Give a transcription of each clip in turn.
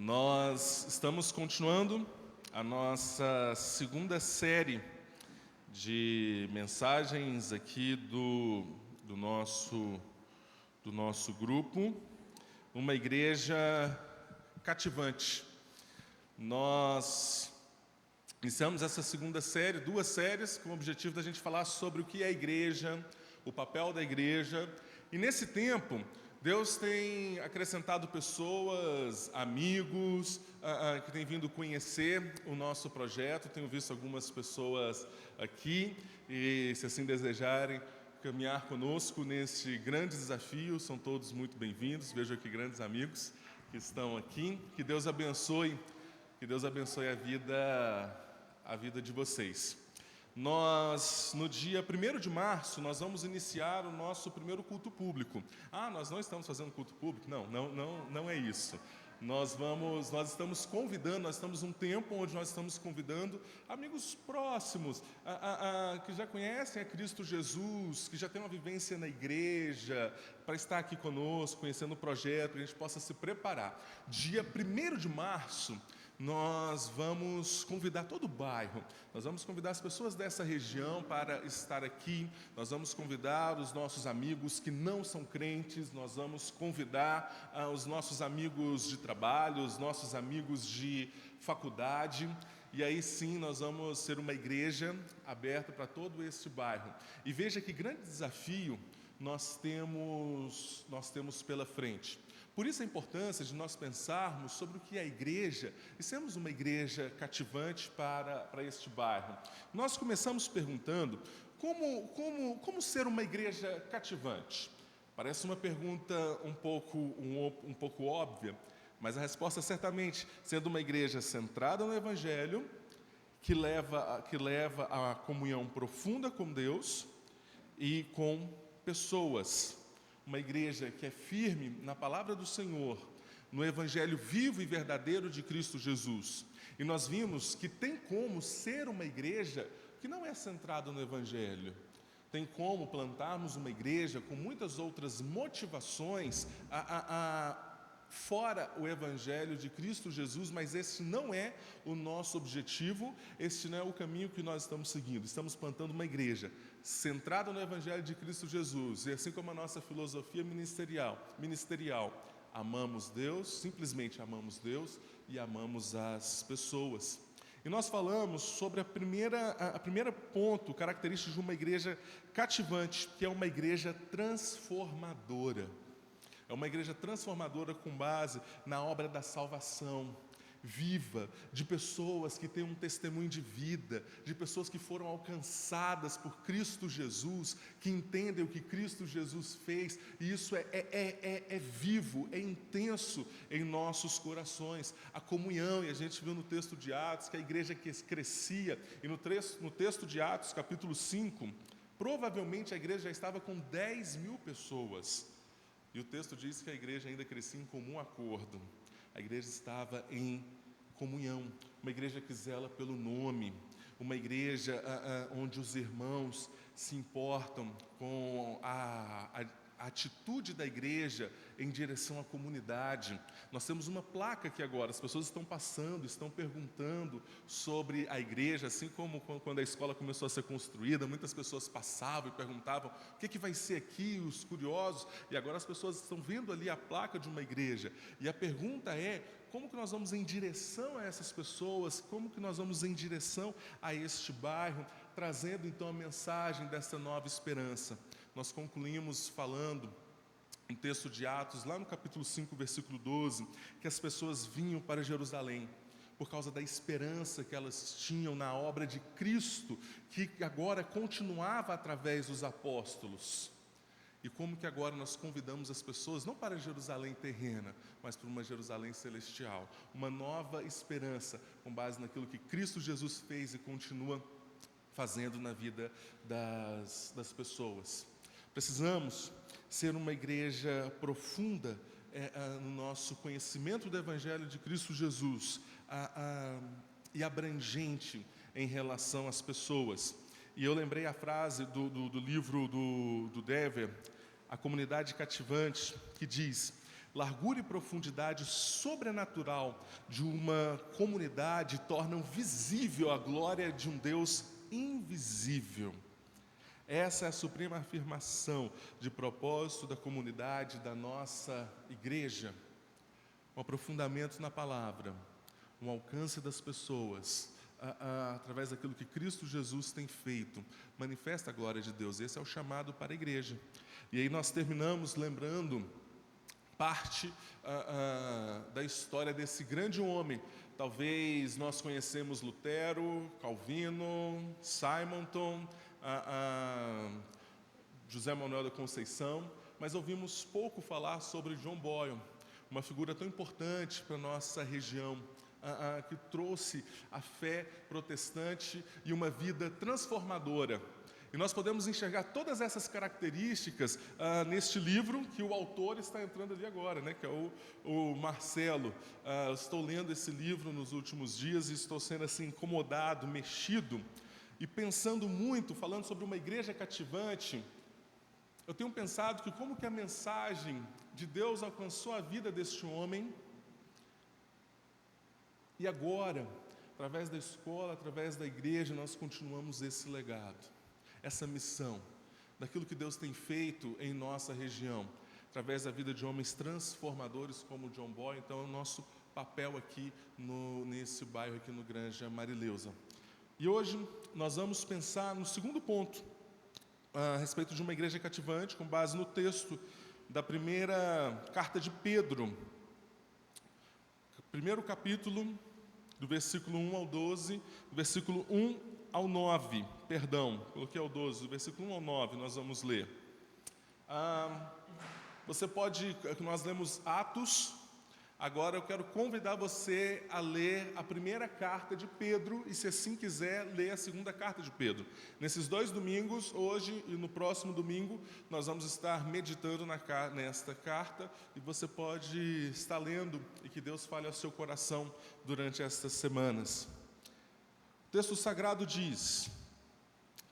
Nós estamos continuando a nossa segunda série de mensagens aqui do nosso grupo, uma igreja cativante. Nós iniciamos essa segunda série, duas séries, com o objetivo da gente falar sobre o que é a igreja, o papel da igreja. E nesse tempo, Deus tem acrescentado pessoas, amigos, que têm vindo conhecer o nosso projeto. Tenho visto algumas pessoas aqui e, se assim desejarem, caminhar conosco neste grande desafio, são todos muito bem-vindos. Vejo aqui grandes amigos que estão aqui. Que Deus abençoe a vida de vocês. Nós, no dia 1º de março, nós vamos iniciar o nosso primeiro culto público. Nós não estamos fazendo culto público? Não é isso. Nós estamos num tempo onde nós estamos convidando amigos próximos, que já conhecem a Cristo Jesus, que já têm uma vivência na igreja, para estar aqui conosco, conhecendo o projeto, que a gente possa se preparar. Dia 1º de março, nós vamos convidar todo o bairro, nós vamos convidar as pessoas dessa região para estar aqui, nós vamos convidar os nossos amigos que não são crentes, nós vamos convidar os nossos amigos de trabalho, os nossos amigos de faculdade, e aí sim nós vamos ser uma igreja aberta para todo este bairro. E veja que grande desafio nós temos pela frente. Por isso a importância de nós pensarmos sobre o que é a igreja e sermos uma igreja cativante para este bairro. Nós começamos perguntando como ser uma igreja cativante. Parece uma pergunta um pouco óbvia, mas a resposta é certamente sendo uma igreja centrada no Evangelho, que leva à comunhão profunda com Deus e com pessoas. Uma igreja que é firme na palavra do Senhor, no Evangelho vivo e verdadeiro de Cristo Jesus. E nós vimos que tem como ser uma igreja que não é centrada no Evangelho. Tem como plantarmos uma igreja com muitas outras motivações fora o Evangelho de Cristo Jesus, mas esse não é o nosso objetivo, esse não é o caminho que nós estamos seguindo. Estamos plantando uma igreja centrada no Evangelho de Cristo Jesus, e assim como a nossa filosofia ministerial, amamos Deus, simplesmente amamos Deus e amamos as pessoas. E nós falamos sobre a primeira ponto característico de uma igreja cativante, que é uma igreja transformadora. É uma igreja transformadora com base na obra da salvação viva, de pessoas que têm um testemunho de vida, de pessoas que foram alcançadas por Cristo Jesus, que entendem o que Cristo Jesus fez, e isso é vivo, é intenso em nossos corações. A comunhão, e a gente viu no texto de Atos que a igreja crescia, e no texto de Atos, capítulo 5, provavelmente a igreja já estava com 10.000 pessoas. E o texto diz que a igreja ainda crescia em comum acordo. A igreja estava em comunhão, uma igreja que zela pelo nome, uma igreja onde os irmãos se importam com a atitude da igreja em direção à comunidade. Nós temos uma placa aqui agora, as pessoas estão passando, estão perguntando sobre a igreja, assim como quando a escola começou a ser construída, muitas pessoas passavam e perguntavam o que vai ser aqui, os curiosos, e agora as pessoas estão vendo ali a placa de uma igreja, e a pergunta é, como que nós vamos em direção a essas pessoas, como que nós vamos em direção a este bairro, trazendo então a mensagem dessa nova esperança. Nós concluímos falando um texto de Atos, lá no capítulo 5, versículo 12, que as pessoas vinham para Jerusalém por causa da esperança que elas tinham na obra de Cristo, que agora continuava através dos apóstolos. E como que agora nós convidamos as pessoas, não para Jerusalém terrena, mas para uma Jerusalém celestial, uma nova esperança, com base naquilo que Cristo Jesus fez e continua fazendo na vida das pessoas. Precisamos ser uma igreja profunda no nosso conhecimento do Evangelho de Cristo Jesus e abrangente em relação às pessoas. E eu lembrei a frase do livro do Dever, A Comunidade Cativante, que diz: Largura e profundidade sobrenatural de uma comunidade tornam visível a glória de um Deus invisível. Essa é a suprema afirmação de propósito da comunidade da nossa igreja. Um aprofundamento na palavra, um alcance das pessoas, através daquilo que Cristo Jesus tem feito, manifesta a glória de Deus. Esse é o chamado para a igreja. E aí nós terminamos lembrando parte da história desse grande homem. Talvez nós conhecemos Lutero, Calvino, Simonton, José Manuel da Conceição, mas ouvimos pouco falar sobre John Boyle, uma figura tão importante para a nossa região, que trouxe a fé protestante e uma vida transformadora. E nós podemos enxergar todas essas características neste livro que o autor está entrando ali agora, né, que é o Marcelo. Eu estou lendo esse livro nos últimos dias e estou sendo assim incomodado, mexido e pensando muito, falando sobre uma igreja cativante. Eu tenho pensado que como que a mensagem de Deus alcançou a vida deste homem e agora, através da escola, através da igreja, nós continuamos esse legado. Essa missão, daquilo que Deus tem feito em nossa região, através da vida de homens transformadores como John Boyle. Então é o nosso papel aqui nesse bairro, aqui no Granja Marileusa. E hoje nós vamos pensar no segundo ponto, a respeito de uma igreja cativante, com base no texto da primeira carta de Pedro, primeiro capítulo, do versículo 1 ao 12, do versículo 1 ao 9, coloquei ao 12, do versículo 1 ao 9, nós vamos ler. Nós lemos Atos, agora eu quero convidar você a ler a primeira carta de Pedro, e se assim quiser, ler a segunda carta de Pedro. Nesses 2 domingos, hoje e no próximo domingo, nós vamos estar meditando nesta carta, e você pode estar lendo, e que Deus fale ao seu coração durante estas semanas. O texto sagrado diz: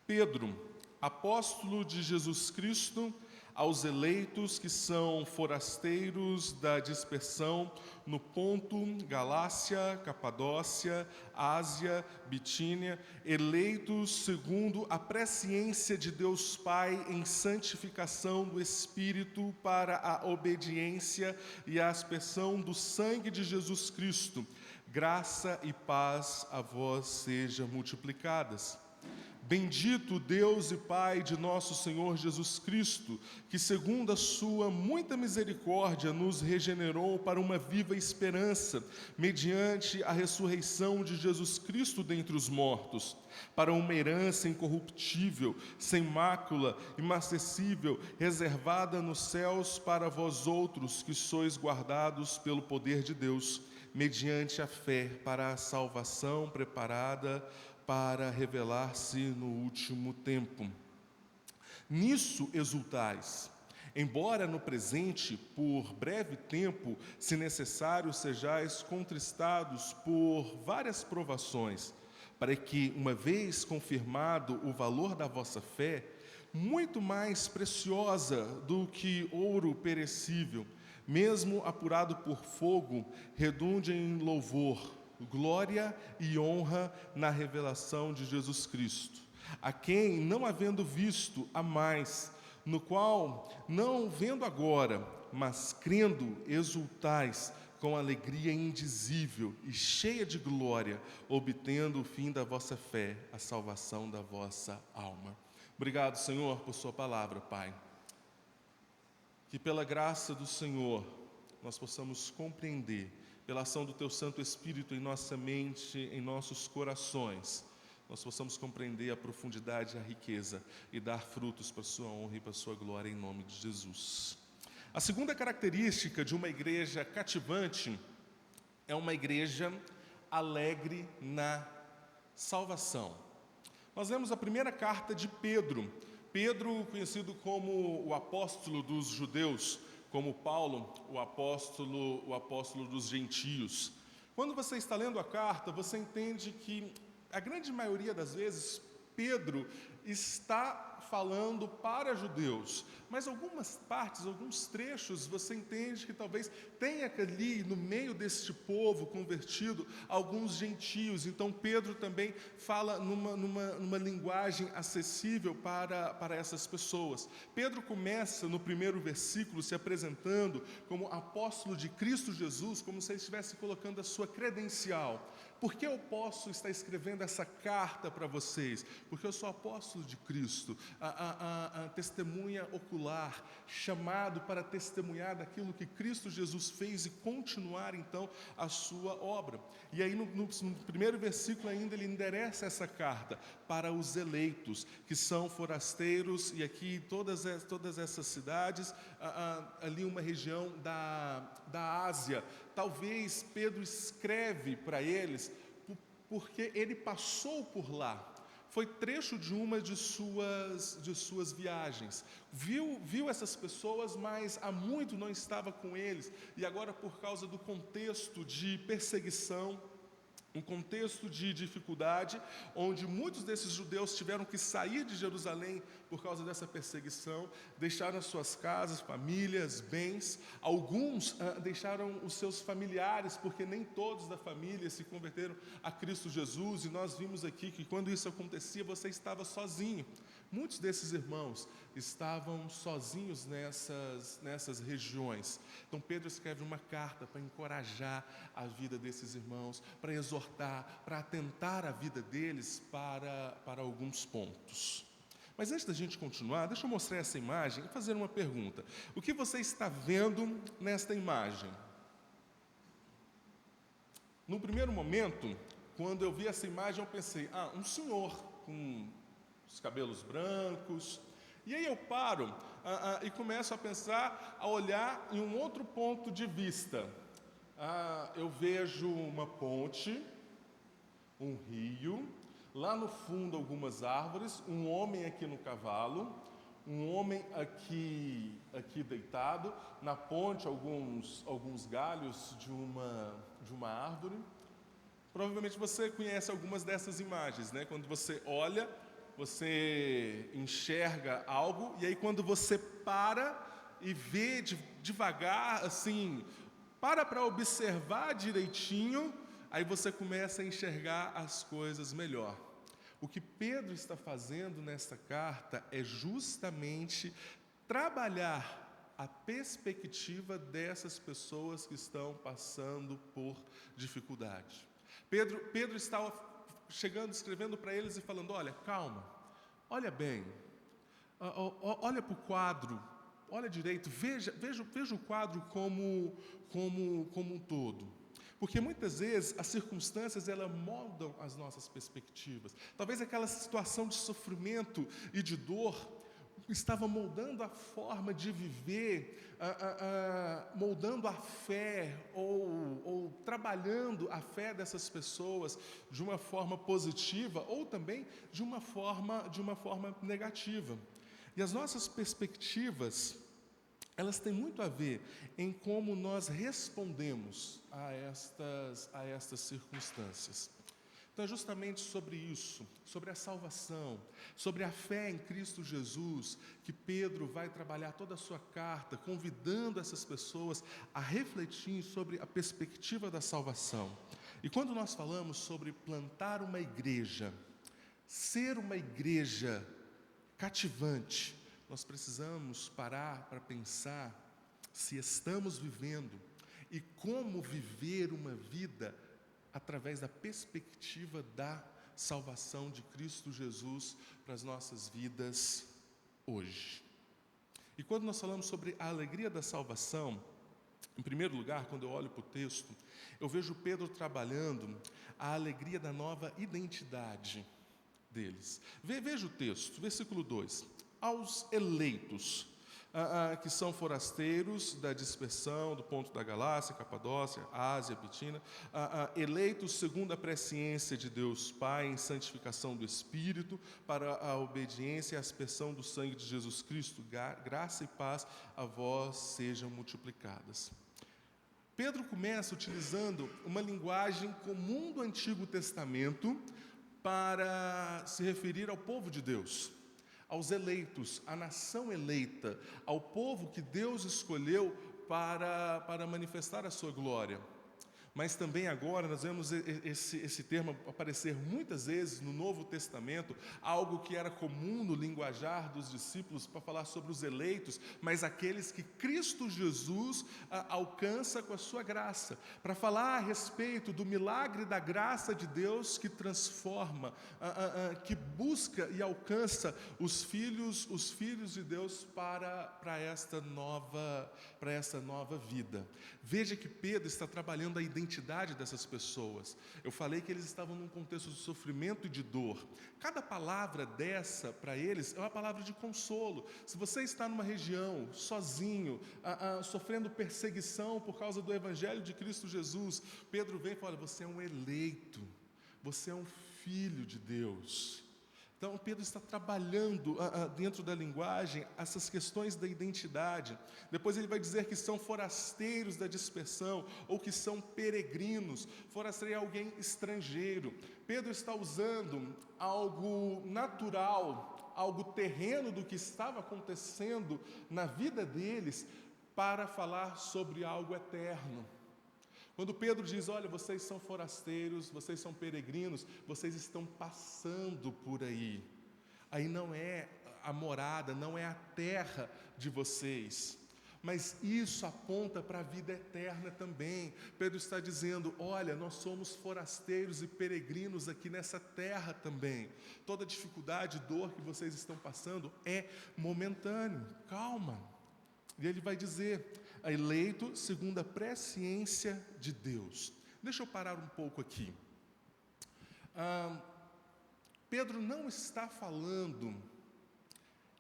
Pedro, apóstolo de Jesus Cristo, aos eleitos que são forasteiros da dispersão no Ponto, Galácia, Capadócia, Ásia, Bitínia, eleitos segundo a presciência de Deus Pai em santificação do Espírito para a obediência e a aspersão do sangue de Jesus Cristo, graça e paz a vós sejam multiplicadas. Bendito Deus e Pai de nosso Senhor Jesus Cristo, que segundo a sua muita misericórdia nos regenerou para uma viva esperança, mediante a ressurreição de Jesus Cristo dentre os mortos, para uma herança incorruptível, sem mácula, imacessível, reservada nos céus para vós outros que sois guardados pelo poder de Deus, mediante a fé para a salvação preparada para revelar-se no último tempo. Nisso exultais, embora no presente, por breve tempo, se necessário, sejais contristados por várias provações, para que, uma vez confirmado o valor da vossa fé, muito mais preciosa do que ouro perecível, mesmo apurado por fogo, redunde em louvor, glória e honra na revelação de Jesus Cristo, a quem, não havendo visto, há mais, no qual, não vendo agora, mas crendo, exultais com alegria indizível e cheia de glória, obtendo o fim da vossa fé, a salvação da vossa alma. Obrigado, Senhor, por sua palavra, Pai. Que pela graça do Senhor nós possamos compreender, pela ação do Teu Santo Espírito em nossa mente, em nossos corações, nós possamos compreender a profundidade e a riqueza e dar frutos para a Sua honra e para a Sua glória, em nome de Jesus. A segunda característica de uma igreja cativante é uma igreja alegre na salvação. Nós lemos a primeira carta de Pedro. Pedro, conhecido como o apóstolo dos judeus, como Paulo, o apóstolo dos gentios. Quando você está lendo a carta, você entende que, a grande maioria das vezes, Pedro está falando para judeus, mas algumas partes, alguns trechos, você entende que talvez tenha ali no meio deste povo convertido alguns gentios. Então Pedro também fala numa linguagem acessível para essas pessoas. Pedro começa no primeiro versículo se apresentando como apóstolo de Cristo Jesus, como se ele estivesse colocando a sua credencial. Por que eu posso estar escrevendo essa carta para vocês? Porque eu sou apóstolo de Cristo, a testemunha ocular, chamado para testemunhar daquilo que Cristo Jesus fez e continuar então a sua obra. E aí no primeiro versículo ainda ele endereça essa carta para os eleitos, que são forasteiros, e aqui todas essas cidades, ali uma região da Ásia. Talvez Pedro escreve para eles porque ele passou por lá. Foi trecho de uma de suas viagens. Viu essas pessoas, mas há muito não estava com eles. E agora, por causa do contexto de perseguição, um contexto de dificuldade, onde muitos desses judeus tiveram que sair de Jerusalém por causa dessa perseguição, deixaram as suas casas, famílias, bens. Alguns deixaram os seus familiares, porque nem todos da família se converteram a Cristo Jesus, e nós vimos aqui que quando isso acontecia, você estava sozinho. Muitos desses irmãos estavam sozinhos nessas regiões. Então Pedro escreve uma carta para encorajar a vida desses irmãos, para exortar, para atentar a vida deles para alguns pontos. Mas antes da gente continuar, deixa eu mostrar essa imagem e fazer uma pergunta. O que você está vendo nesta imagem? No primeiro momento, quando eu vi essa imagem, eu pensei, um senhor com os cabelos brancos. E aí eu paro e começo a pensar, a olhar em um outro ponto de vista. Eu vejo uma ponte, um rio, lá no fundo algumas árvores, um homem aqui no cavalo, um homem aqui deitado, na ponte alguns galhos de uma árvore. Provavelmente você conhece algumas dessas imagens, né? Quando você olha, você enxerga algo, e aí quando você para e vê devagar, assim, para observar direitinho, aí você começa a enxergar as coisas melhor. O que Pedro está fazendo nesta carta é justamente trabalhar a perspectiva dessas pessoas que estão passando por dificuldade. Pedro está chegando, escrevendo para eles e falando, olha, calma, olha bem, olha para o quadro, olha direito, veja o quadro como um todo. Porque muitas vezes as circunstâncias elas moldam as nossas perspectivas. Talvez aquela situação de sofrimento e de dor estava moldando a forma de viver, moldando a fé ou trabalhando a fé dessas pessoas de uma forma positiva ou também de uma forma negativa. E as nossas perspectivas, elas têm muito a ver em como nós respondemos a estas circunstâncias. Então é justamente sobre isso, sobre a salvação, sobre a fé em Cristo Jesus, que Pedro vai trabalhar toda a sua carta, convidando essas pessoas a refletir sobre a perspectiva da salvação. E quando nós falamos sobre plantar uma igreja, ser uma igreja cativante, nós precisamos parar para pensar se estamos vivendo e como viver uma vida através da perspectiva da salvação de Cristo Jesus para as nossas vidas hoje. E quando nós falamos sobre a alegria da salvação, em primeiro lugar, quando eu olho para o texto, eu vejo Pedro trabalhando a alegria da nova identidade deles. Veja o texto, versículo 2. Aos eleitos, que são forasteiros da dispersão do ponto da Galácia, Capadócia, Ásia, Bitínia, eleitos segundo a presciência de Deus Pai em santificação do Espírito, para a obediência e a aspersão do sangue de Jesus Cristo, graça e paz a vós sejam multiplicadas. Pedro começa utilizando uma linguagem comum do Antigo Testamento para se referir ao povo de Deus. aos eleitos, à nação eleita, ao povo que Deus escolheu para manifestar a sua glória. Mas também agora nós vemos esse termo aparecer muitas vezes no Novo Testamento, algo que era comum no linguajar dos discípulos para falar sobre os eleitos, mas aqueles que Cristo Jesus alcança com a sua graça, para falar a respeito do milagre da graça de Deus que transforma, que busca e alcança os filhos de Deus para esta nova vida. Veja que Pedro está trabalhando a identidade dessas pessoas. Eu falei que eles estavam num contexto de sofrimento e de dor. Cada palavra dessa para eles é uma palavra de consolo. Se você está numa região sozinho, sofrendo perseguição por causa do Evangelho de Cristo Jesus, Pedro vem e fala: você é um eleito, você é um filho de Deus. Então, Pedro está trabalhando dentro da linguagem essas questões da identidade. Depois ele vai dizer que são forasteiros da dispersão, ou que são peregrinos. Forasteiro é alguém estrangeiro. Pedro está usando algo natural, algo terreno do que estava acontecendo na vida deles, para falar sobre algo eterno. Quando Pedro diz: olha, vocês são forasteiros, vocês são peregrinos, vocês estão passando por aí. Aí não é a morada, não é a terra de vocês. Mas isso aponta para a vida eterna também. Pedro está dizendo: olha, nós somos forasteiros e peregrinos aqui nessa terra também. Toda dificuldade, dor que vocês estão passando é momentâneo. Calma. E ele vai dizer: eleito segundo a presciência de Deus. Deixa eu parar um pouco aqui. Pedro não está falando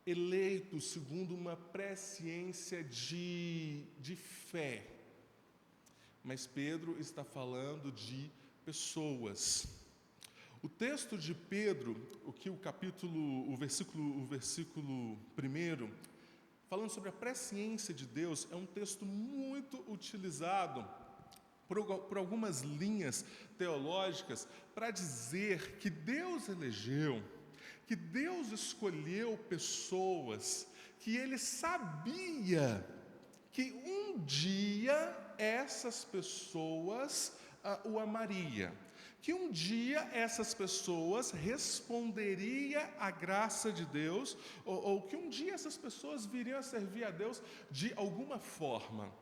eleito segundo uma presciência de fé, mas Pedro está falando de pessoas. O texto de Pedro, o versículo 1, falando sobre a presciência de Deus, é um texto muito utilizado por algumas linhas teológicas para dizer que Deus elegeu, que Deus escolheu pessoas, que Ele sabia que um dia essas pessoas o amariam, que um dia essas pessoas responderiam à graça de Deus, ou que um dia essas pessoas viriam a servir a Deus de alguma forma.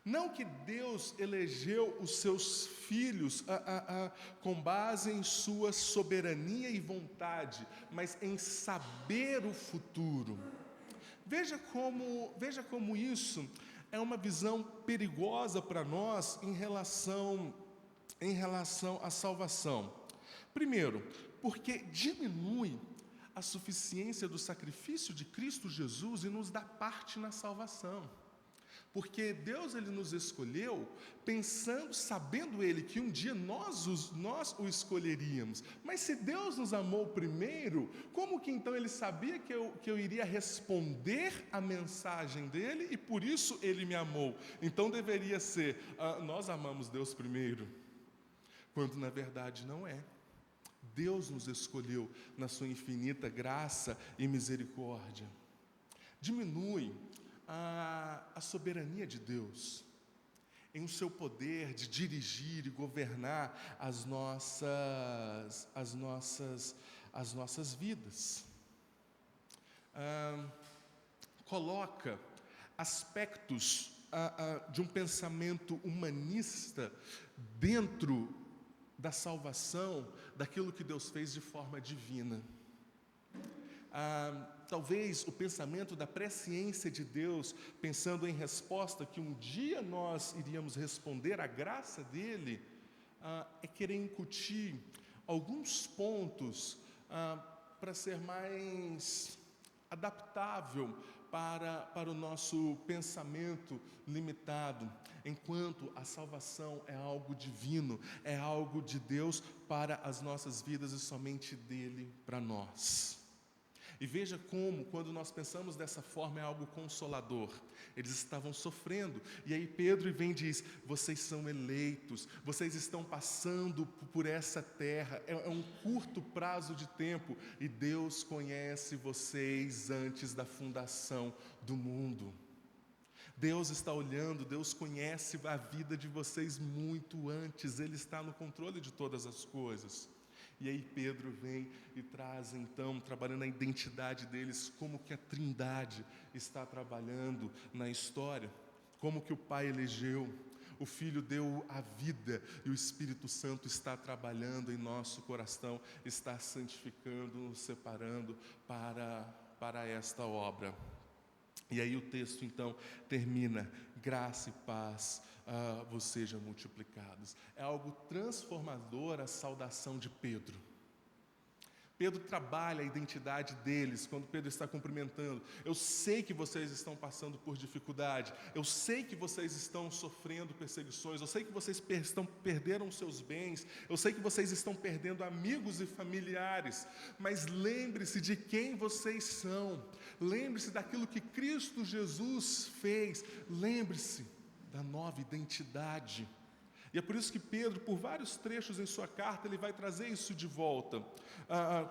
Não que Deus elegeu os seus filhos com base em sua soberania e vontade, mas em saber o futuro. Veja como isso é uma visão perigosa para nós em relação à salvação. Primeiro, porque diminui a suficiência do sacrifício de Cristo Jesus e nos dá parte na salvação. Porque Deus ele nos escolheu sabendo Ele que um dia nós o escolheríamos. Mas se Deus nos amou primeiro, como que então Ele sabia que eu iria responder à mensagem dEle e por isso Ele me amou? Então deveria ser, nós amamos Deus primeiro, quando na verdade não é. Deus nos escolheu na sua infinita graça e misericórdia. Diminui a soberania de Deus em o seu poder de dirigir e governar as nossas vidas. Coloca aspectos de um pensamento humanista dentro da salvação, daquilo que Deus fez de forma divina. Talvez o pensamento da presciência de Deus, pensando em resposta que um dia nós iríamos responder à graça dEle, é querer incutir alguns pontos para ser mais adaptável para o nosso pensamento limitado, enquanto a salvação é algo divino, é algo de Deus para as nossas vidas e somente dEle para nós. E veja como, quando nós pensamos dessa forma, é algo consolador. Eles estavam sofrendo. E aí Pedro vem e diz: vocês são eleitos, vocês estão passando por essa terra. É um curto prazo de tempo. E Deus conhece vocês antes da fundação do mundo. Deus está olhando, Deus conhece a vida de vocês muito antes. Ele está no controle de todas as coisas. E aí Pedro vem e traz, então, trabalhando a identidade deles, como que a Trindade está trabalhando na história, como que o Pai elegeu, o Filho deu a vida e o Espírito Santo está trabalhando em nosso coração, está santificando, nos separando para esta obra. E aí o texto então termina: graça e paz vos sejam multiplicados. É algo transformador a saudação de Pedro. Pedro trabalha a identidade deles quando Pedro está cumprimentando. Eu sei que vocês estão passando por dificuldade, eu sei que vocês estão sofrendo perseguições, eu sei que vocês perderam seus bens, eu sei que vocês estão perdendo amigos e familiares, mas lembre-se de quem vocês são, lembre-se daquilo que Cristo Jesus fez, lembre-se da nova identidade. E é por isso que Pedro, por vários trechos em sua carta, ele vai trazer isso de volta,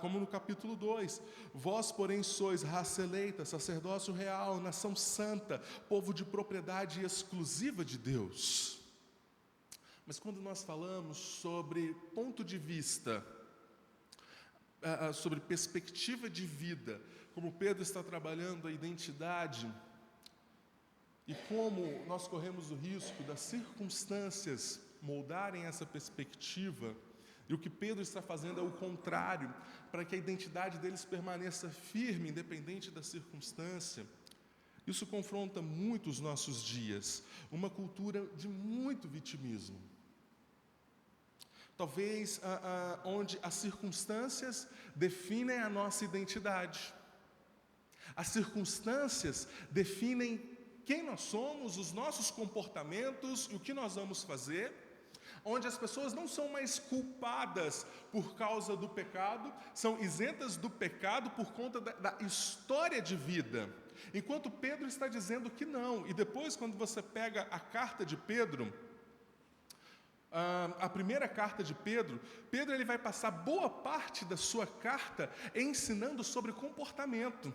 como no capítulo 2. Vós, porém, sois raça eleita, sacerdócio real, nação santa, povo de propriedade exclusiva de Deus. Mas quando nós falamos sobre ponto de vista, sobre perspectiva de vida, como Pedro está trabalhando a identidade, e como nós corremos o risco das circunstâncias moldarem essa perspectiva, e o que Pedro está fazendo é o contrário, para que a identidade deles permaneça firme, independente da circunstância. Isso confronta muito os nossos dias, uma cultura de muito vitimismo. Talvez onde as circunstâncias definem a nossa identidade. As circunstâncias definem quem nós somos, os nossos comportamentos e o que nós vamos fazer, onde as pessoas não são mais culpadas por causa do pecado, são isentas do pecado por conta da história de vida, enquanto Pedro está dizendo que não. E depois, quando você pega a carta de Pedro, a primeira carta de Pedro, ele vai passar boa parte da sua carta ensinando sobre comportamento.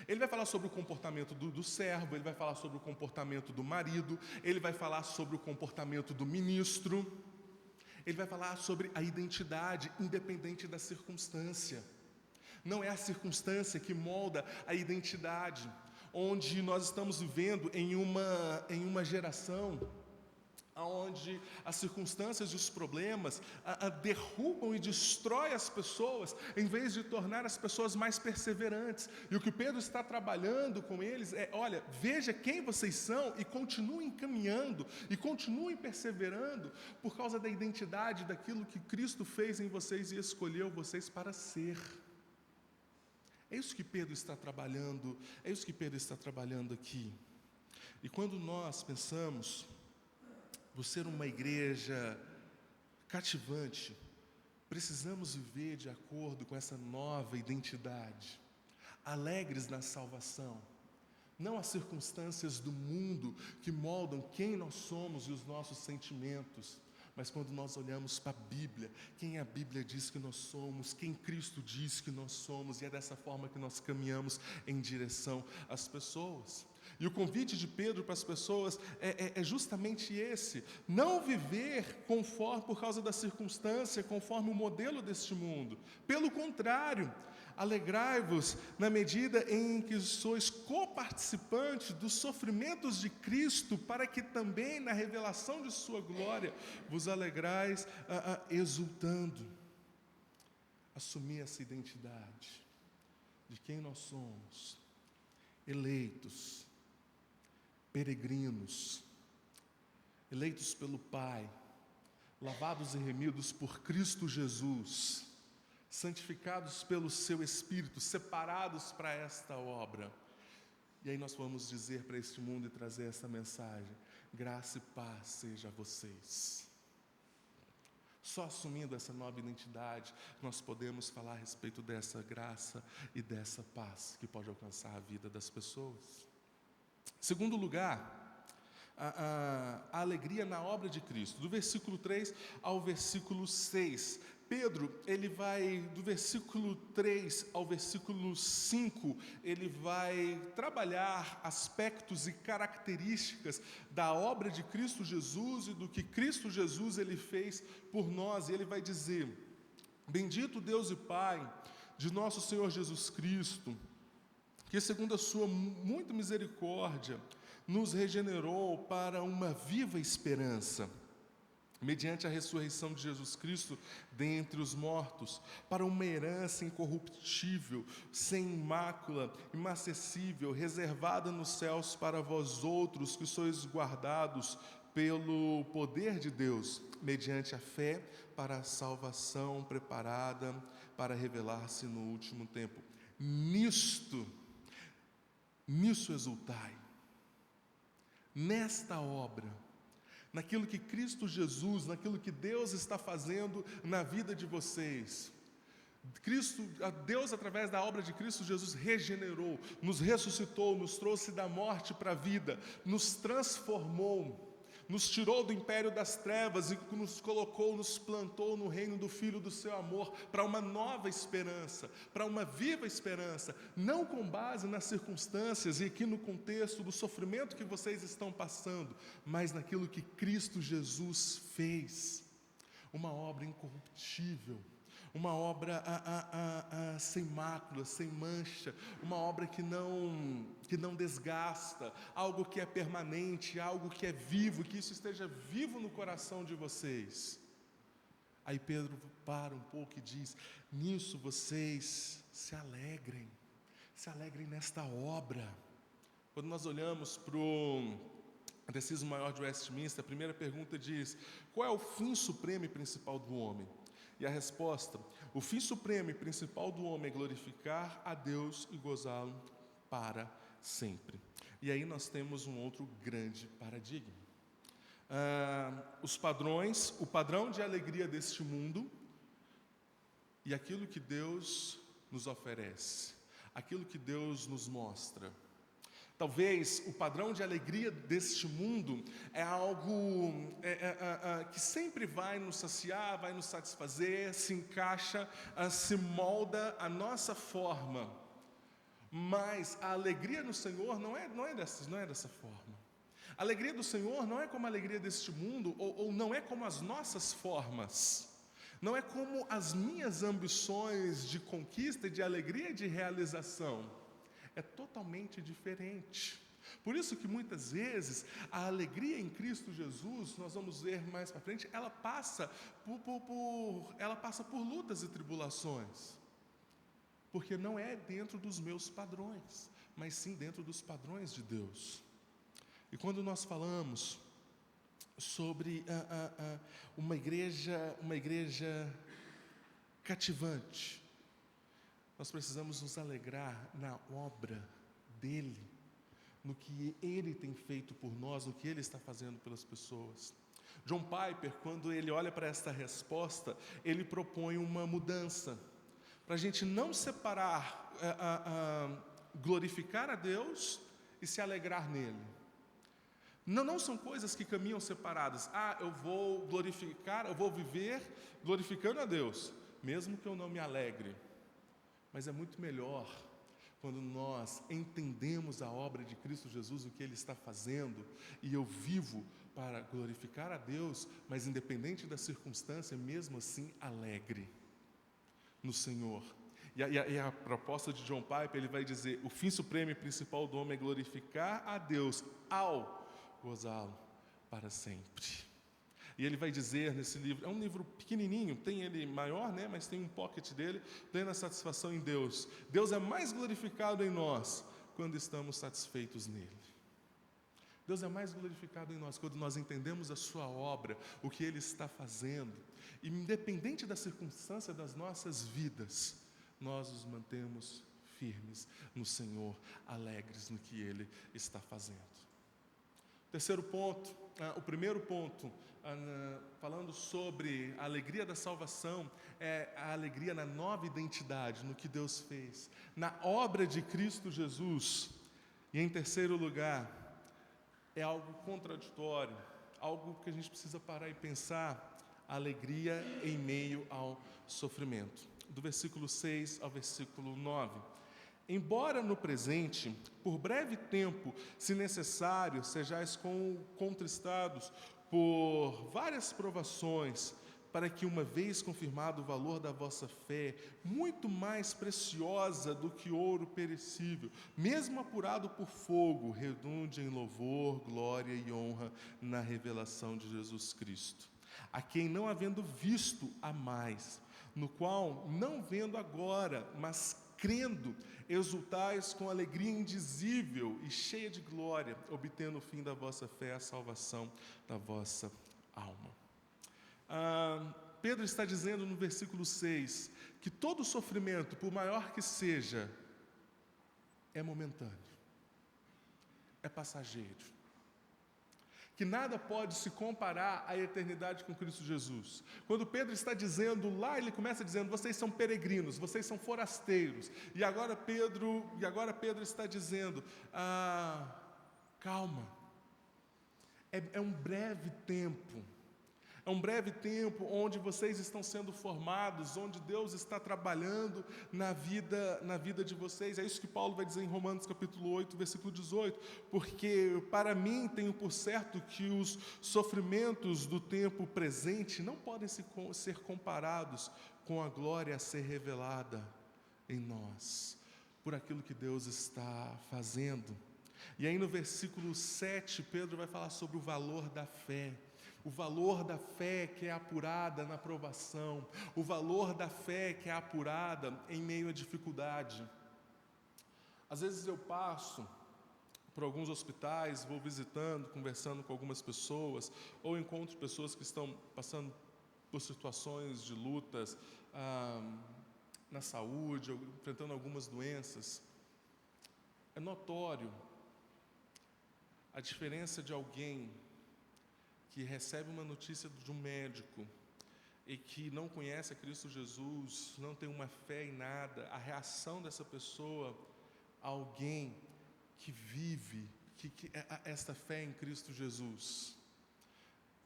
Ele vai falar sobre o comportamento do servo, ele vai falar sobre o comportamento do marido, ele vai falar sobre o comportamento do ministro, ele vai falar sobre a identidade independente da circunstância. Não é a circunstância que molda a identidade, onde nós estamos vivendo em uma geração onde as circunstâncias e os problemas derrubam e destroem as pessoas, em vez de tornar as pessoas mais perseverantes. E o que Pedro está trabalhando com eles é: olha, veja quem vocês são e continuem caminhando, e continuem perseverando, por causa da identidade, daquilo que Cristo fez em vocês e escolheu vocês para ser. É isso que Pedro está trabalhando, é isso que Pedro está trabalhando aqui. E quando nós pensamos por ser uma igreja cativante, precisamos viver de acordo com essa nova identidade, alegres na salvação, não as circunstâncias do mundo que moldam quem nós somos e os nossos sentimentos, mas quando nós olhamos para a Bíblia, quem a Bíblia diz que nós somos, quem Cristo diz que nós somos, e é dessa forma que nós caminhamos em direção às pessoas. E o convite de Pedro para as pessoas é justamente esse: não viver por causa da circunstância, conforme o modelo deste mundo. Pelo contrário, alegrai-vos na medida em que sois coparticipantes dos sofrimentos de Cristo, para que também na revelação de sua glória vos alegrais exultando. Assumir essa identidade de quem nós somos, eleitos, peregrinos, eleitos pelo Pai, lavados e remidos por Cristo Jesus, santificados pelo seu Espírito, separados para esta obra. E aí nós vamos dizer para este mundo e trazer essa mensagem: graça e paz seja a vocês. Só assumindo essa nova identidade, nós podemos falar a respeito dessa graça e dessa paz que pode alcançar a vida das pessoas. Segundo lugar, a alegria na obra de Cristo. Do versículo 3 ao versículo 6. Pedro, ele vai, do versículo 3 ao versículo 5, ele vai trabalhar aspectos e características da obra de Cristo Jesus e do que Cristo Jesus ele fez por nós. E ele vai dizer: bendito Deus e Pai de nosso Senhor Jesus Cristo, que segundo a sua muita misericórdia, nos regenerou para uma viva esperança, mediante a ressurreição de Jesus Cristo dentre os mortos, para uma herança incorruptível, sem mácula, imacessível, reservada nos céus para vós outros, que sois guardados pelo poder de Deus, mediante a fé, para a salvação preparada para revelar-se no último tempo. Nisso exultai, nesta obra, naquilo que Cristo Jesus, naquilo que Deus está fazendo na vida de vocês. Deus, através da obra de Cristo Jesus, regenerou, nos ressuscitou, nos trouxe da morte para a vida, nos transformou, nos tirou do império das trevas e nos colocou, nos plantou no reino do Filho do seu amor, para uma nova esperança, para uma viva esperança, não com base nas circunstâncias e aqui no contexto do sofrimento que vocês estão passando, mas naquilo que Cristo Jesus fez, uma obra incorruptível, uma obra sem mácula, sem mancha, uma obra que não desgasta, algo que é permanente, algo que é vivo, que isso esteja vivo no coração de vocês. Aí Pedro para um pouco e diz: nisso vocês se alegrem nesta obra. Quando nós olhamos para o Catecismo Maior de Westminster, a primeira pergunta diz: qual é o fim supremo e principal do homem? E a resposta: o fim supremo e principal do homem é glorificar a Deus e gozá-lo para sempre. E aí nós temos um outro grande paradigma. Os padrões, o padrão de alegria deste mundo e aquilo que Deus nos oferece, aquilo que Deus nos mostra. Talvez o padrão de alegria deste mundo é algo que sempre vai nos saciar, vai nos satisfazer, se encaixa, se molda a nossa forma. Mas a alegria no Senhor não é dessa forma. A alegria do Senhor não é como a alegria deste mundo, ou não é como as nossas formas. Não é como as minhas ambições de conquista, de alegria e de realização. É totalmente diferente. Por isso que muitas vezes a alegria em Cristo Jesus, nós vamos ver mais para frente, ela passa por lutas e tribulações. Porque não é dentro dos meus padrões, mas sim dentro dos padrões de Deus. E quando nós falamos sobre uma igreja cativante, nós precisamos nos alegrar na obra dEle, no que Ele tem feito por nós, no que Ele está fazendo pelas pessoas. John Piper, quando ele olha para esta resposta, ele propõe uma mudança, para a gente não separar, glorificar a Deus e se alegrar nele. Não são coisas que caminham separadas. Eu vou viver glorificando a Deus, mesmo que eu não me alegre. Mas é muito melhor quando nós entendemos a obra de Cristo Jesus, o que Ele está fazendo, e eu vivo para glorificar a Deus, mas independente da circunstância, mesmo assim alegre no Senhor. E a proposta de John Piper, ele vai dizer: o fim supremo e principal do homem é glorificar a Deus ao gozá-lo para sempre. E ele vai dizer nesse livro, é um livro pequenininho, tem ele maior, mas tem um pocket dele, plena satisfação em Deus. Deus é mais glorificado em nós quando estamos satisfeitos nele. Deus é mais glorificado em nós quando nós entendemos a sua obra, o que Ele está fazendo. E independente da circunstância das nossas vidas, nós nos mantemos firmes no Senhor, alegres no que Ele está fazendo. Terceiro ponto, o primeiro ponto, falando sobre a alegria da salvação, é a alegria na nova identidade, no que Deus fez, na obra de Cristo Jesus. E em terceiro lugar, é algo contraditório, algo que a gente precisa parar e pensar, a alegria em meio ao sofrimento. Do versículo 6 ao versículo 9. Embora no presente, por breve tempo, se necessário, sejais contristados por várias provações, para que, uma vez confirmado o valor da vossa fé, muito mais preciosa do que ouro perecível, mesmo apurado por fogo, redunde em louvor, glória e honra na revelação de Jesus Cristo, a quem, não havendo visto, há mais, no qual, não vendo agora, mas crendo, exultais com alegria indizível e cheia de glória, obtendo o fim da vossa fé, a salvação da vossa alma. Pedro está dizendo no versículo 6 que todo sofrimento, por maior que seja, é momentâneo, é passageiro, que nada pode se comparar à eternidade com Cristo Jesus. Quando Pedro está dizendo lá, ele começa dizendo: vocês são peregrinos, vocês são forasteiros. E agora Pedro está dizendo: calma, é um breve tempo. É um breve tempo onde vocês estão sendo formados, onde Deus está trabalhando na vida de vocês. É isso que Paulo vai dizer em Romanos capítulo 8, versículo 18. Porque para mim tenho por certo que os sofrimentos do tempo presente não podem ser comparados com a glória a ser revelada em nós, por aquilo que Deus está fazendo. E aí no versículo 7, Pedro vai falar sobre o valor da fé. O valor da fé que é apurada na provação, o valor da fé que é apurada em meio à dificuldade. Às vezes eu passo por alguns hospitais, vou visitando, conversando com algumas pessoas, ou encontro pessoas que estão passando por situações de lutas na saúde, ou enfrentando algumas doenças. É notório a diferença de alguém que recebe uma notícia de um médico e que não conhece a Cristo Jesus, não tem uma fé em nada, a reação dessa pessoa a alguém que vive esta fé em Cristo Jesus,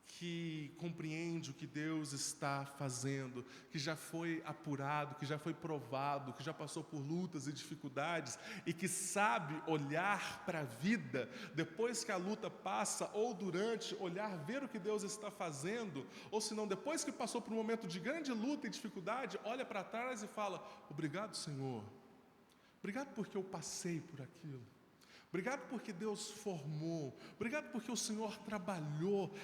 que compreende o que Deus está fazendo, que já foi apurado, que já foi provado, que já passou por lutas e dificuldades e que sabe olhar para a vida depois que a luta passa, ou durante, olhar, ver o que Deus está fazendo, ou se não, depois que passou por um momento de grande luta e dificuldade, olha para trás e fala: obrigado, Senhor, obrigado porque eu passei por aquilo. Obrigado porque Deus formou, obrigado porque o Senhor trabalhou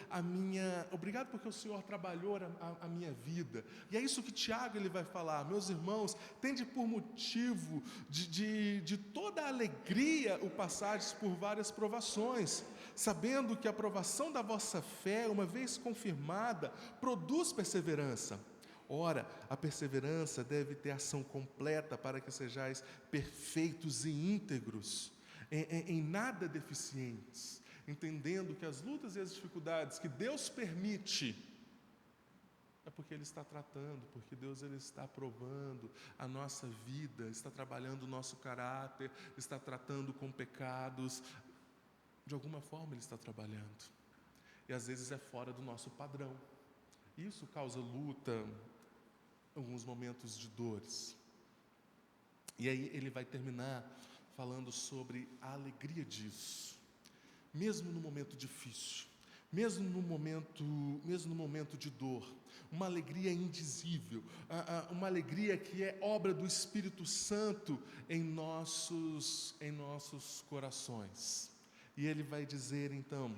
obrigado porque o Senhor trabalhou a minha vida. E é isso que Tiago ele vai falar: meus irmãos, tende por motivo de toda a alegria o passardes por várias provações, sabendo que a provação da vossa fé, uma vez confirmada, produz perseverança. Ora, a perseverança deve ter ação completa para que sejais perfeitos e íntegros, em nada deficientes, entendendo que as lutas e as dificuldades que Deus permite é porque Ele está tratando, porque Deus ele está provando a nossa vida, está trabalhando o nosso caráter, está tratando com pecados, de alguma forma Ele está trabalhando, e às vezes é fora do nosso padrão. Isso causa luta, alguns momentos de dores. E aí ele vai terminar falando sobre a alegria disso, mesmo no momento difícil, mesmo no momento de dor, uma alegria indizível, uma alegria que é obra do Espírito Santo em nossos corações. E ele vai dizer então,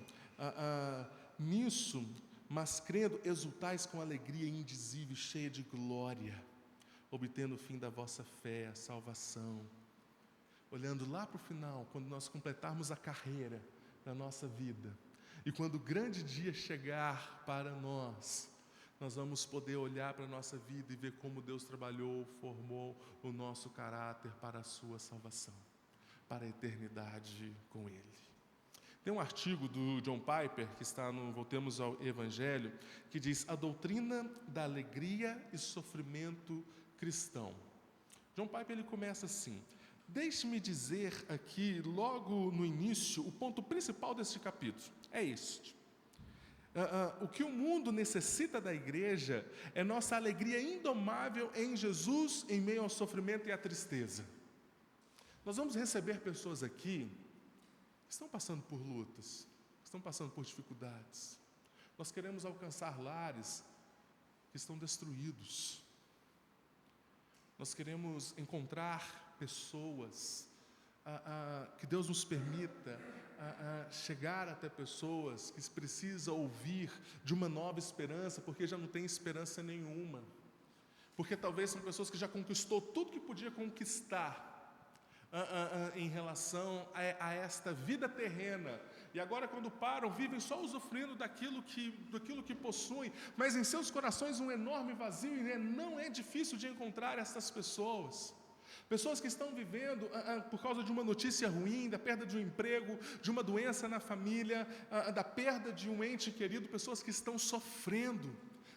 nisso, mas crendo, exultais com alegria indizível, cheia de glória, obtendo o fim da vossa fé, a salvação. Olhando lá para o final, quando nós completarmos a carreira da nossa vida, e quando o grande dia chegar para nós vamos poder olhar para a nossa vida e ver como Deus trabalhou, formou o nosso caráter para a sua salvação, para a eternidade com Ele. Tem um artigo do John Piper, que está no Voltemos ao Evangelho, que diz: a doutrina da alegria e sofrimento cristão. John Piper ele começa assim: deixe-me dizer aqui, logo no início, o ponto principal deste capítulo. É este. O que o mundo necessita da igreja é nossa alegria indomável em Jesus em meio ao sofrimento e à tristeza. Nós vamos receber pessoas aqui que estão passando por lutas, que estão passando por dificuldades. Nós queremos alcançar lares que estão destruídos. Nós queremos encontrar pessoas, que Deus nos permita chegar até pessoas que precisam ouvir de uma nova esperança, porque já não tem esperança nenhuma. Porque talvez são pessoas que já conquistou tudo que podia conquistar em relação a esta vida terrena. E agora, quando param, vivem só usufruindo daquilo que possuem, mas em seus corações um enorme vazio, e não é difícil de encontrar essas pessoas. Pessoas que estão vivendo por causa de uma notícia ruim, da perda de um emprego, de uma doença na família, da perda de um ente querido, pessoas que estão sofrendo.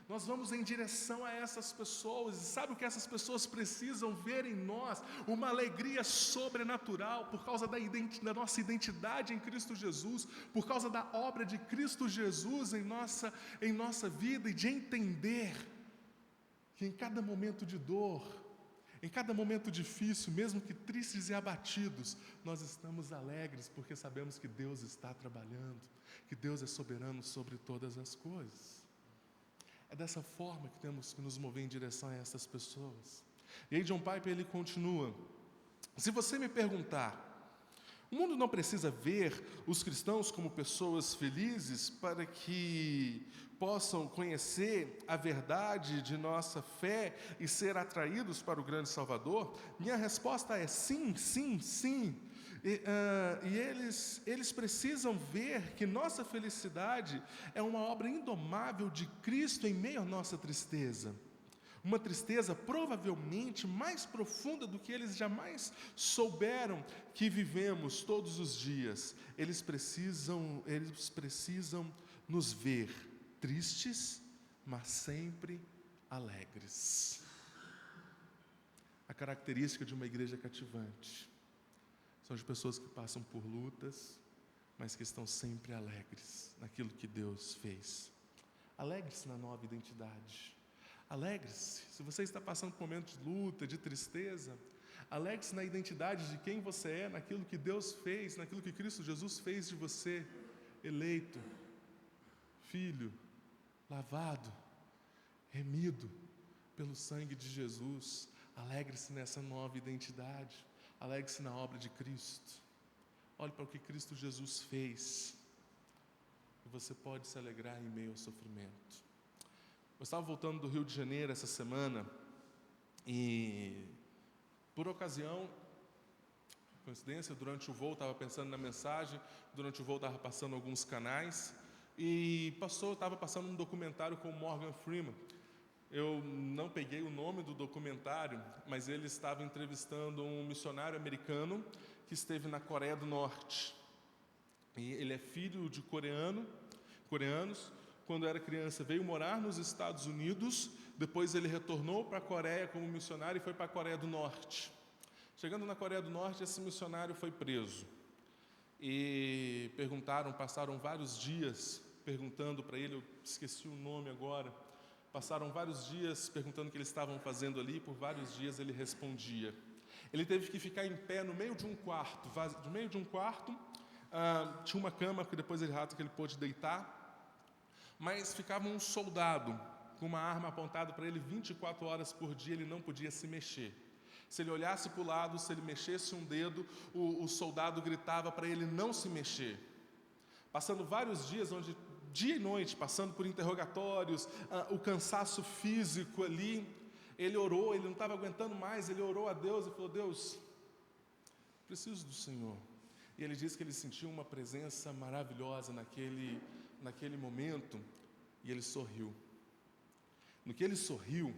Nós vamos em direção a essas pessoas, e sabe o que essas pessoas precisam ver em nós? Uma alegria sobrenatural, por causa da nossa identidade em Cristo Jesus, por causa da obra de Cristo Jesus em nossa vida, e de entender que em cada momento de dor, em cada momento difícil, mesmo que tristes e abatidos, nós estamos alegres, porque sabemos que Deus está trabalhando, que Deus é soberano sobre todas as coisas. É dessa forma que temos que nos mover em direção a essas pessoas. E aí John Piper ele continua: se você me perguntar, o mundo não precisa ver os cristãos como pessoas felizes para que possam conhecer a verdade de nossa fé e ser atraídos para o grande Salvador? Minha resposta é sim, sim, sim. E eles precisam ver que nossa felicidade é uma obra indomável de Cristo em meio à nossa tristeza. Uma tristeza provavelmente mais profunda do que eles jamais souberam que vivemos todos os dias. Eles precisam nos ver tristes, mas sempre alegres. A característica de uma igreja cativante são de pessoas que passam por lutas, mas que estão sempre alegres naquilo que Deus fez. Alegre-se na nova identidade. Alegre-se, se você está passando por momentos de luta, de tristeza, alegre-se na identidade de quem você é, naquilo que Deus fez, naquilo que Cristo Jesus fez de você, eleito, filho, lavado, remido pelo sangue de Jesus. Alegre-se nessa nova identidade, alegre-se na obra de Cristo. Olhe para o que Cristo Jesus fez, e você pode se alegrar em meio ao sofrimento. Eu estava voltando do Rio de Janeiro essa semana e, por ocasião, coincidência, durante o voo, estava pensando na mensagem, durante o voo estava passando alguns canais e estava passando um documentário com o Morgan Freeman. Eu não peguei o nome do documentário, mas ele estava entrevistando um missionário americano que esteve na Coreia do Norte. E ele é filho de coreanos. Quando era criança, veio morar nos Estados Unidos, depois ele retornou para a Coreia como missionário e foi para a Coreia do Norte. Chegando na Coreia do Norte, esse missionário foi preso. E passaram vários dias perguntando para ele, eu esqueci o nome agora, passaram vários dias perguntando o que eles estavam fazendo ali, e por vários dias ele respondia. Ele teve que ficar em pé no meio de um quarto, tinha uma cama que depois ele relata que ele pôde deitar, mas ficava um soldado com uma arma apontada para ele 24 horas por dia, ele não podia se mexer. Se ele olhasse para o lado, se ele mexesse um dedo, o soldado gritava para ele não se mexer. Passando vários dias, onde dia e noite, passando por interrogatórios, o cansaço físico ali, ele orou, ele não estava aguentando mais, ele orou a Deus e falou: Deus, preciso do Senhor. E ele disse que ele sentiu uma presença maravilhosa naquele momento, e ele sorriu. No que ele sorriu,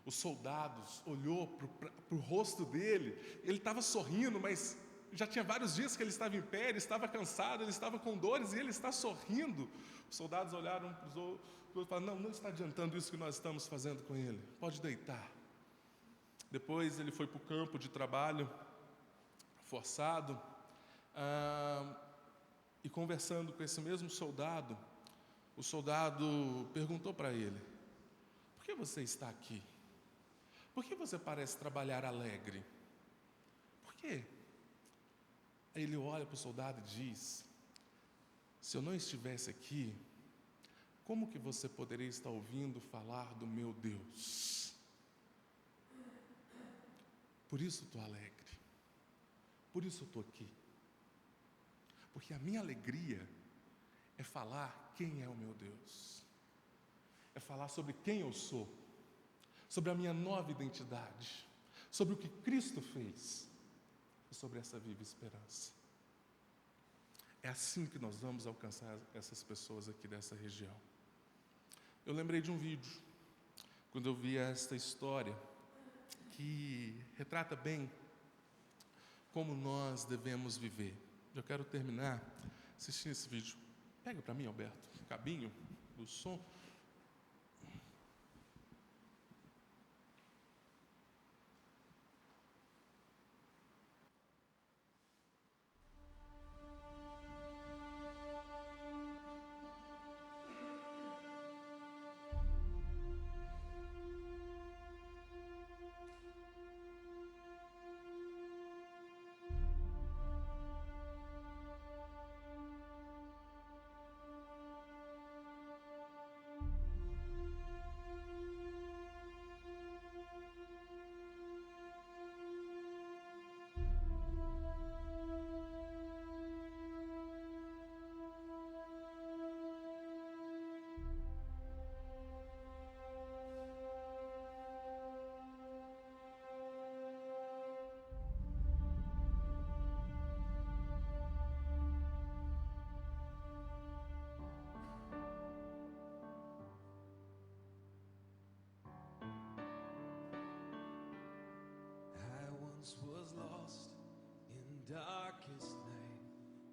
os soldados olhou para o rosto dele, ele estava sorrindo, mas já tinha vários dias que ele estava em pé, ele estava cansado, ele estava com dores e ele está sorrindo. Os soldados olharam para os outros e falaram, não está adiantando isso que nós estamos fazendo com ele, pode deitar. Depois ele foi para o campo de trabalho, forçado, e conversando com esse mesmo soldado, o soldado perguntou para ele, por que você está aqui? Por que você parece trabalhar alegre? Por quê? Aí ele olha para o soldado e diz, se eu não estivesse aqui, como que você poderia estar ouvindo falar do meu Deus? Por isso estou alegre. Por isso estou aqui. Porque a minha alegria é falar quem é o meu Deus. É falar sobre quem eu sou. Sobre a minha nova identidade. Sobre o que Cristo fez. E sobre essa viva esperança. É assim que nós vamos alcançar essas pessoas aqui dessa região. Eu lembrei de um vídeo, quando eu vi esta história, que retrata bem como nós devemos viver. Eu quero terminar assistindo esse vídeo. Pega para mim, Alberto, o cabinho do som. Was lost in darkest night,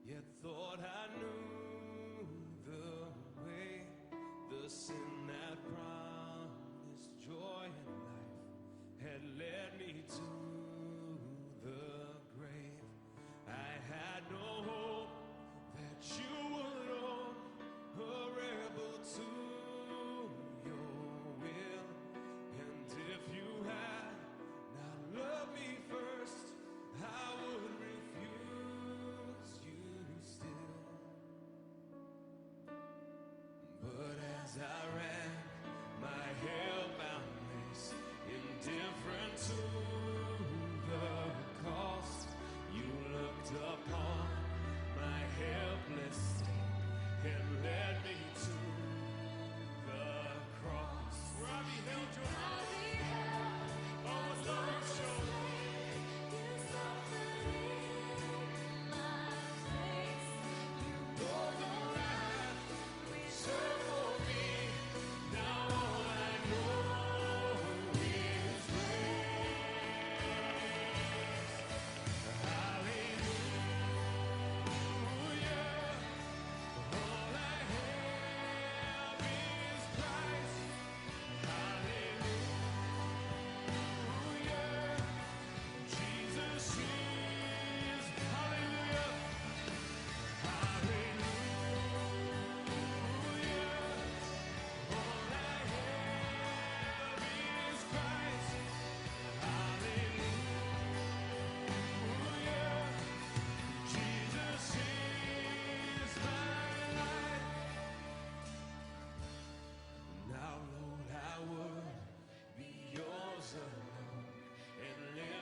yet thought I knew the way. The sin that promised joy and life had led me to the grave. I had no hope that you would own a rebel to your will, and if you had not loved me first, I would refuse you still. But as I ran my hell-bound race, indifferent to the cost, you looked upon my helpless state and led me to the cross, where I beheld your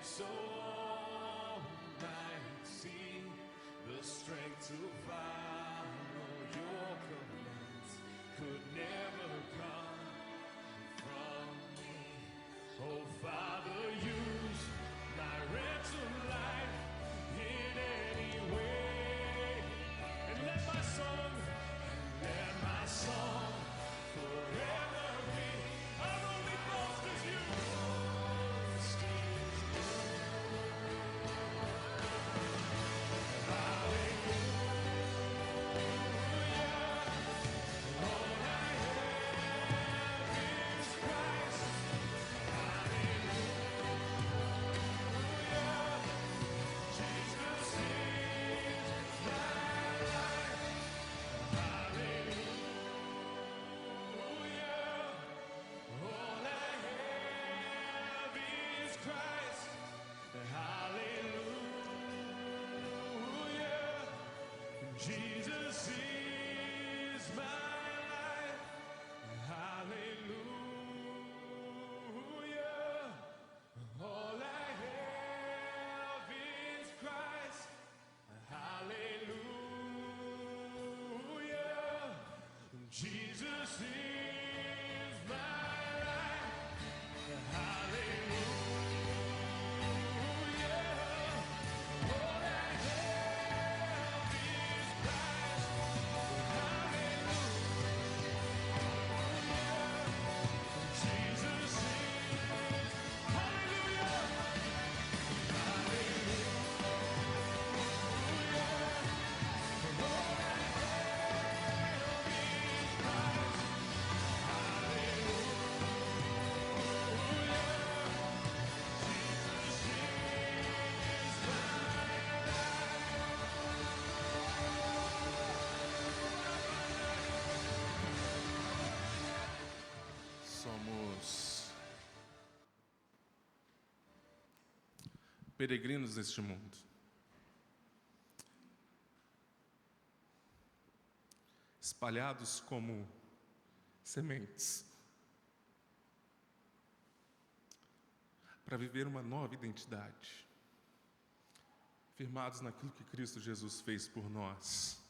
so might see the strength to follow your commands could never come from me. Oh Father, use my wretched life in any way, and let my song forever be our only boast is you. Jesus is my life. Hallelujah. All I have is Christ. Hallelujah. Jesus is my life. Hallelujah. All I have is Christ. Hallelujah. Jesus is. Hallelujah. Somos peregrinos neste mundo. Espalhados como sementes, para viver uma nova identidade, firmados naquilo que Cristo Jesus fez por nós,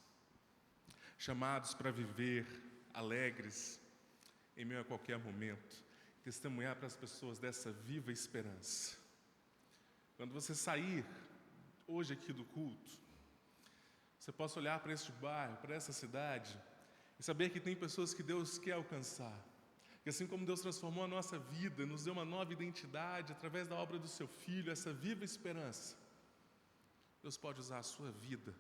chamados para viver alegres em meio a qualquer momento, testemunhar para as pessoas dessa viva esperança. Quando você sair hoje aqui do culto, você possa olhar para este bairro, para essa cidade, e saber que tem pessoas que Deus quer alcançar. Que assim como Deus transformou a nossa vida, nos deu uma nova identidade através da obra do Seu Filho, essa viva esperança, Deus pode usar a sua vida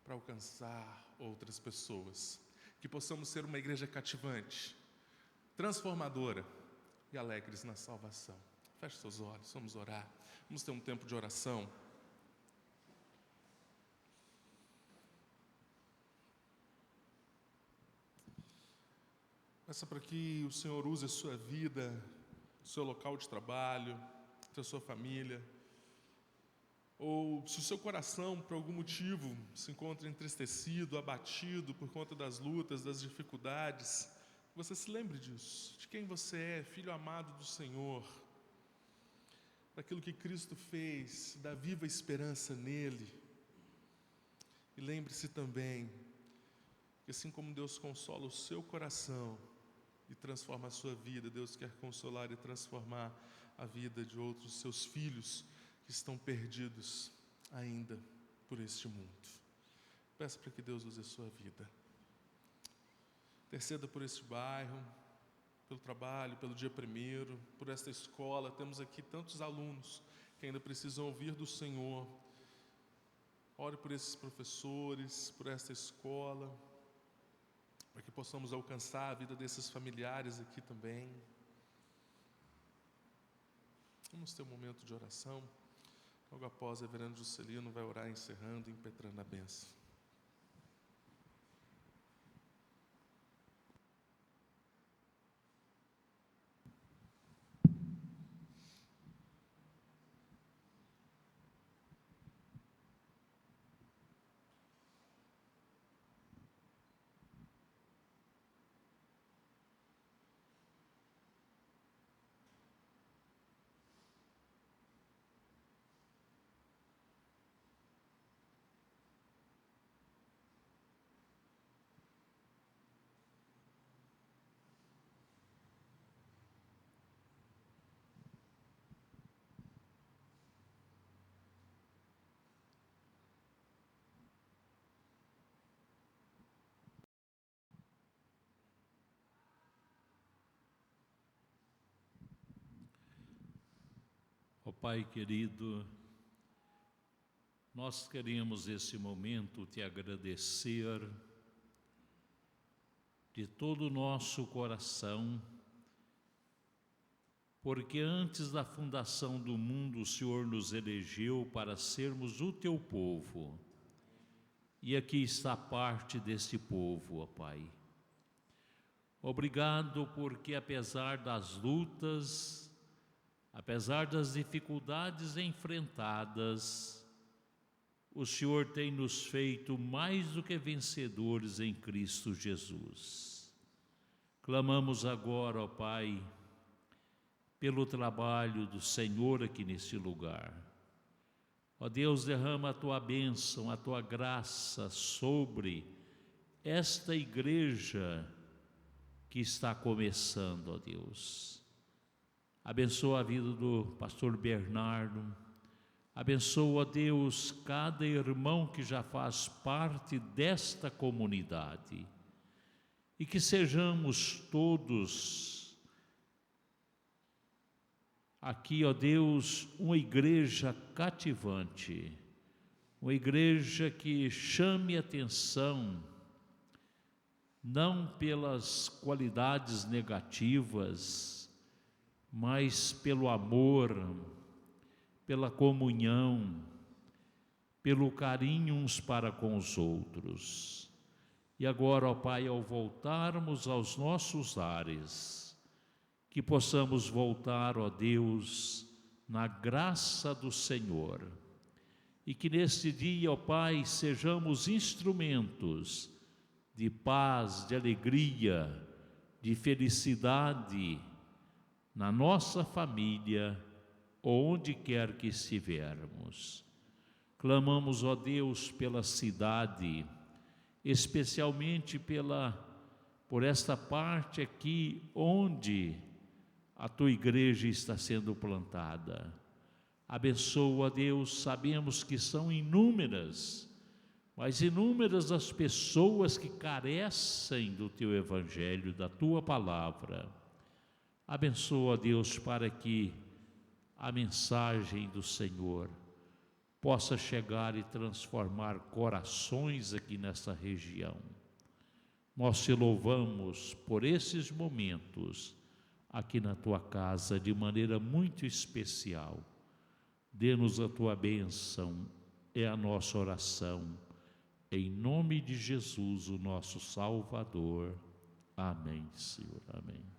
para alcançar outras pessoas. Que possamos ser uma igreja cativante, transformadora e alegres na salvação. Feche seus olhos, vamos orar. Vamos ter um tempo de oração. Peça para que o Senhor use a sua vida, o seu local de trabalho, a sua família. Ou se o seu coração, por algum motivo, se encontra entristecido, abatido por conta das lutas, das dificuldades, você se lembre disso, de quem você é, filho amado do Senhor, daquilo que Cristo fez, da viva esperança nele. E lembre-se também que assim como Deus consola o seu coração e transforma a sua vida, Deus quer consolar e transformar a vida de outros seus filhos que estão perdidos ainda por este mundo. Peço para que Deus use a sua vida. Interceda por este bairro, pelo trabalho, pelo dia primeiro, por esta escola. Temos aqui tantos alunos que ainda precisam ouvir do Senhor. Ore por esses professores, por esta escola, para que possamos alcançar a vida desses familiares aqui também. Vamos ter um momento de oração. Logo após, o reverendo Juscelino vai orar encerrando e impetrando a bênção. Ó Pai querido, nós queremos esse momento te agradecer de todo o nosso coração, porque antes da fundação do mundo o Senhor nos elegeu para sermos o teu povo. E aqui está parte desse povo, ó Pai. Obrigado porque apesar das lutas, apesar das dificuldades enfrentadas, o Senhor tem nos feito mais do que vencedores em Cristo Jesus. Clamamos agora, ó Pai, pelo trabalho do Senhor aqui neste lugar. Ó Deus, derrama a Tua bênção, a Tua graça sobre esta igreja que está começando, ó Deus. Abençoa a vida do pastor Bernardo. Abençoa, Deus, cada irmão que já faz parte desta comunidade. E que sejamos todos aqui, ó Deus, uma igreja cativante, uma igreja que chame atenção, não pelas qualidades negativas, mas pelo amor, pela comunhão, pelo carinho uns para com os outros. E agora, ó Pai, ao voltarmos aos nossos lares, que possamos voltar, ó Deus, na graça do Senhor, e que neste dia, ó Pai, sejamos instrumentos de paz, de alegria, de felicidade na nossa família, onde quer que estivermos. Clamamos, ó Deus, pela cidade, especialmente por esta parte aqui onde a Tua igreja está sendo plantada. Abençoa, Deus, sabemos que são inúmeras, mas inúmeras as pessoas que carecem do Teu Evangelho, da Tua Palavra. Abençoa, Deus, para que a mensagem do Senhor possa chegar e transformar corações aqui nessa região. Nós te louvamos por esses momentos aqui na Tua casa de maneira muito especial. Dê-nos a Tua bênção, é a nossa oração. Em nome de Jesus, o nosso Salvador. Amém, Senhor. Amém.